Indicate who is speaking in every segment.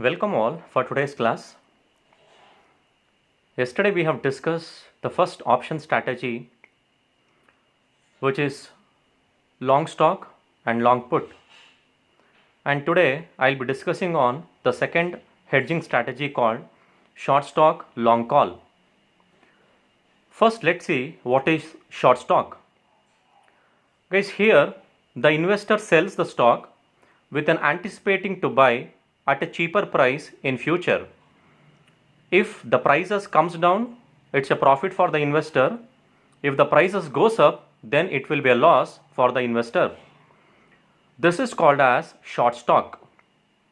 Speaker 1: Welcome all for today's class. Yesterday we have discussed the first option strategy, which is long stock and long put. And today I'll be discussing on the second hedging strategy called short stock long call. First, let's see what is short stock. Guys, here the investor sells the stock with an anticipating to buy at a cheaper price in future. If the prices comes down, it's a profit for the investor. If the prices goes up, then it will be a loss for the investor. This is called as short stock.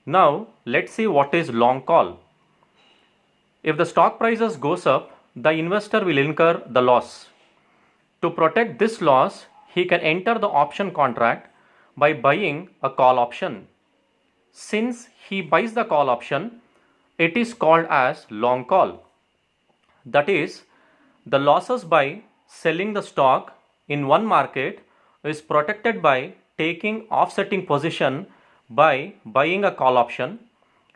Speaker 1: Now let's see what is long call. If the stock prices goes up, the investor will incur the loss. To protect this loss, he can enter the option contract by buying a call option. Since he buys the call option, it is called as long call. That is, the losses by selling the stock in one market is protected by taking offsetting position by buying a call option.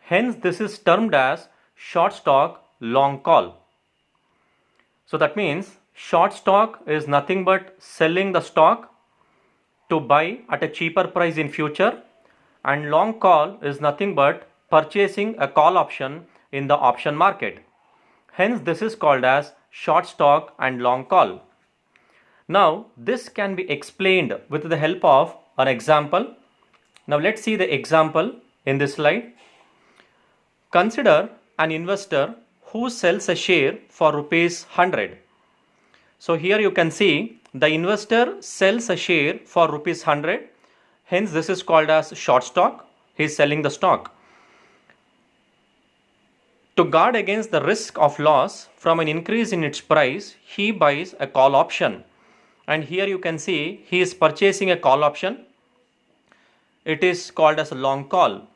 Speaker 1: Hence, this is termed as short stock long call. So that means short stock is nothing but selling the stock to buy at a cheaper price in future, and long call is nothing but purchasing a call option in the option market. Hence, this is called as short stock and long call. Now, this can be explained with the help of an example. Now, let's see the example in this slide. Consider an investor who sells a share for rupees 100. So, here you can see the investor sells a share for rupees 100. Hence, this is called as short stock. He is selling the stock. To guard against the risk of loss from an increase in its price, he buys a call option. And here you can see he is purchasing a call option. It is called as a long call.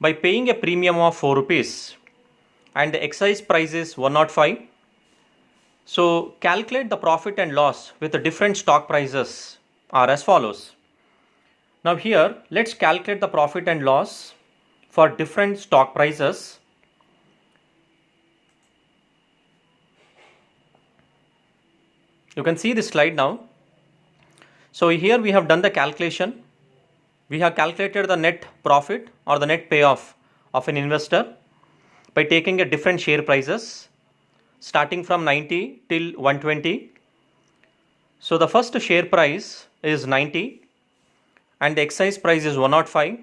Speaker 1: By paying a premium of 4 rupees and the exercise price is 105. So calculate the profit and loss with the different stock prices are as follows. Now here let's calculate the profit and loss for different stock prices. You can see this slide now. So here we have done the calculation. We have calculated the net profit or the net payoff of an investor by taking a different share prices starting from 90 till 120. So the first share price is 90 and the exercise price is 105,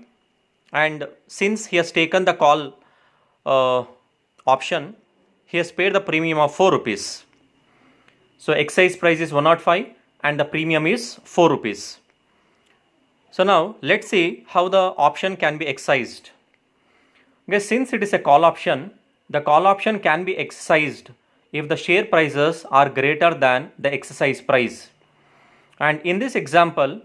Speaker 1: and since he has taken the call option, he has paid the premium of 4 rupees. So exercise price is 105 and the premium is 4 rupees. So now let's see how the option can be exercised. Okay, since it is a call option, the call option can be exercised if the share prices are greater than the exercise price. And in this example,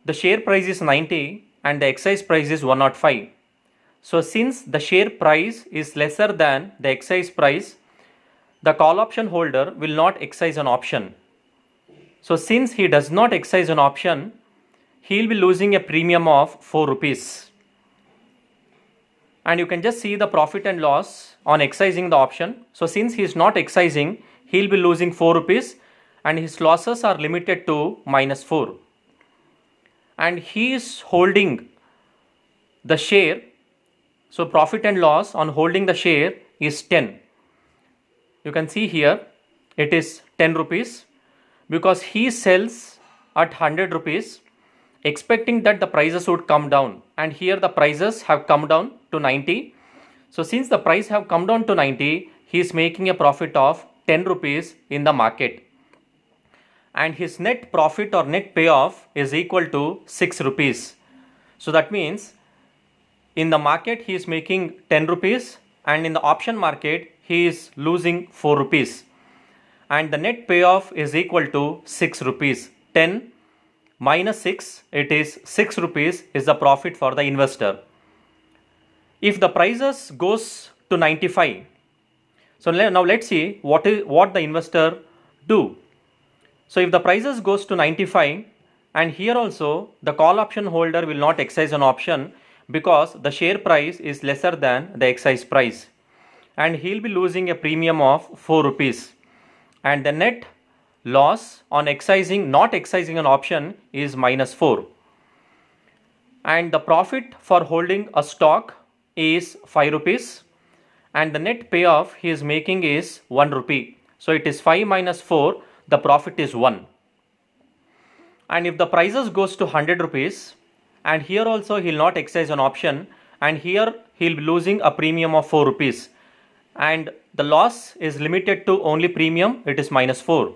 Speaker 1: the share price is 90 and the exercise price is 105. So since the share price is lesser than the exercise price, the call option holder will not exercise an option. So since he does not exercise an option, he will be losing a premium of 4 rupees. And you can just see the profit and loss on exercising the option. So since he is not exercising, he will be losing 4 rupees and his losses are limited to -4. And he is holding the share. So profit and loss on holding the share is 10. You can see here it is 10 rupees because he sells at 100 rupees expecting that the prices would come down, and here the prices have come down to 90. So since the price have come down to 90, he is making a profit of 10 rupees in the market, and his net profit or net payoff is equal to 6 rupees. So that means in the market he is making 10 rupees and in the option market he is losing 4 rupees, and the net payoff is equal to 6 rupees. 10 minus 6, it is 6 rupees is the profit for the investor. If the prices goes to 95, so now let's see what the investor do. So if the prices goes to 95, and here also the call option holder will not exercise an option because the share price is lesser than the exercise price, and he'll be losing a premium of 4 rupees, and the net loss on not exercising an option is minus 4, and the profit for holding a stock is 5 rupees, and the net payoff he is making is 1 rupee. So it is 5 minus 4, the profit is 1. And if the prices goes to 100 rupees, and here also he will not exercise an option, and here he will be losing a premium of 4 rupees, and the loss is limited to only premium, it is minus 4.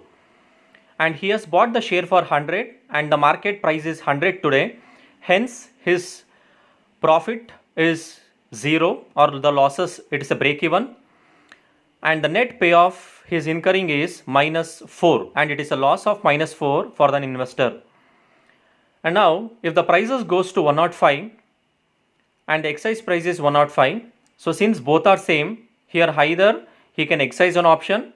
Speaker 1: And he has bought the share for 100 and the market price is 100 today, hence his profit is 0, or the losses, it is a break even, and the net payoff he is incurring is minus 4, and it is a loss of minus 4 for the investor. And now if the prices goes to 105 and the exercise price is 105, so since both are same, here either he can exercise an option,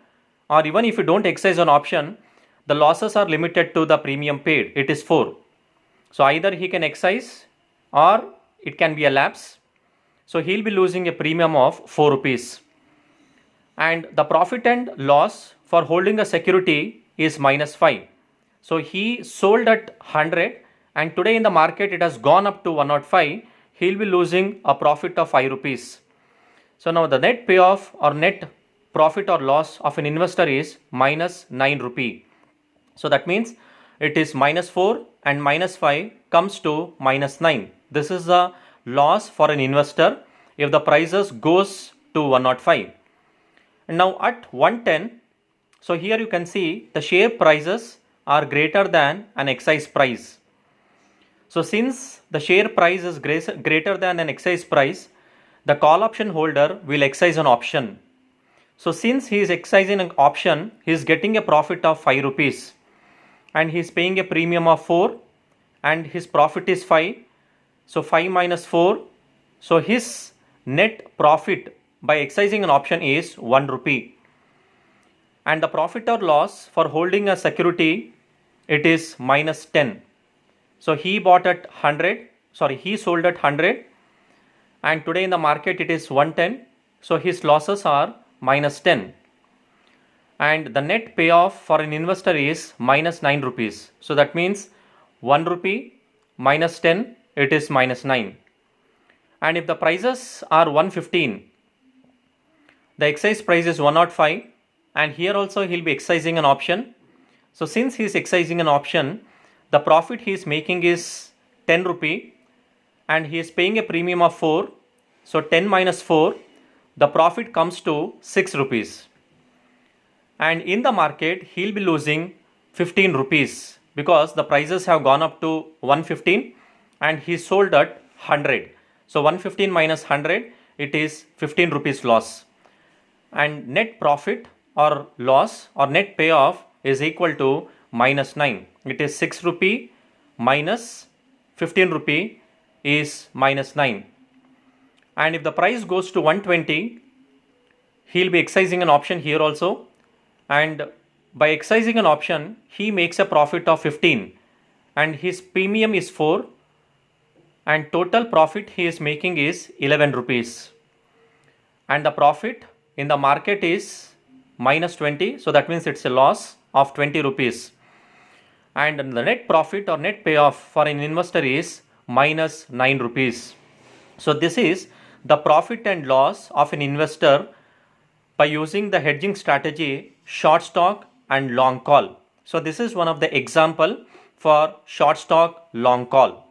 Speaker 1: or even if you don't exercise an option, the losses are limited to the premium paid, it is 4. So either he can exercise or it can be a lapse. So he'll be losing a premium of 4 rupees. And the profit and loss for holding a security is minus 5. So he sold at 100 and today in the market it has gone up to 105. He'll be losing a profit of 5 rupees. So now the net payoff or net profit or loss of an investor is minus 9 rupee. So that means it is minus 4 and minus 5 comes to minus 9. This is the loss for an investor if the prices goes to 105. And now at 110, so here you can see the share prices are greater than an exercise price. So since the share price is greater than an exercise price, the call option holder will exercise an option. So since he is exercising an option, he is getting a profit of 5 rupees. And he is paying a premium of 4 and his profit is 5. So 5 minus 4. So his net profit by exercising an option is 1 rupee. And the profit or loss for holding a security, it is minus 10. So he bought at 100, he sold at 100 and today in the market it is 110. So his losses are minus 10. And the net payoff for an investor is minus 9 rupees. So that means 1 rupee minus 10, it is minus 9. And if the prices are 115, the exercise price is 105, and here also he'll be exercising an option. So since he is exercising an option, the profit he is making is 10 rupee and he is paying a premium of 4. So 10 minus 4, the profit comes to 6 rupees. And in the market he'll be losing 15 rupees because the prices have gone up to 115 and he sold at 100. So 115 minus 100, it is 15 rupees loss. And net profit or loss or net payoff is equal to minus 9. It is 6 rupee minus 15 rupee is minus 9. And if the price goes to 120, he'll be exercising an option here also. And by exercising an option, he makes a profit of 15 and his premium is 4 and total profit he is making is 11 rupees. And the profit in the market is minus 20. So that means it's a loss of 20 rupees. And the net profit or net payoff for an investor is minus 9 rupees. So this is the profit and loss of an investor by using the hedging strategy, short stock and long call. So this is one of the example for short stock, long call.